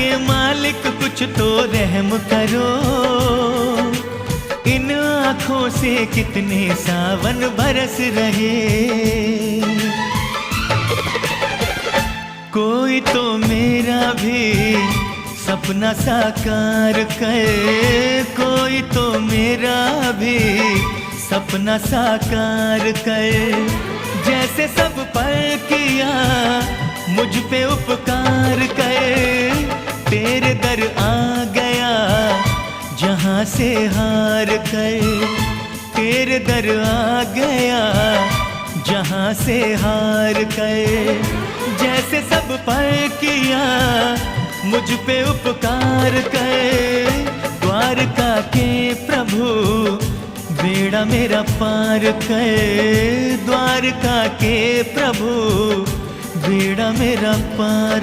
के मालिक कुछ तो रहम करो, इन आँखों से कितने सावन बरस रहे। कोई तो मेरा भी सपना साकार कर, कोई तो मेरा भी सपना साकार कर। जैसे सब पर किया मुझ पे उपकार कर, तेरे दर आ गया जहाँ से हार कर, तेरे दर आ गया जहाँ से हार कर। जैसे सब पर किया मुझ पे उपकार कर, द्वारका के प्रभु बेड़ा मेरा पार कर, द्वारका के प्रभु बेड़ा मेरा पार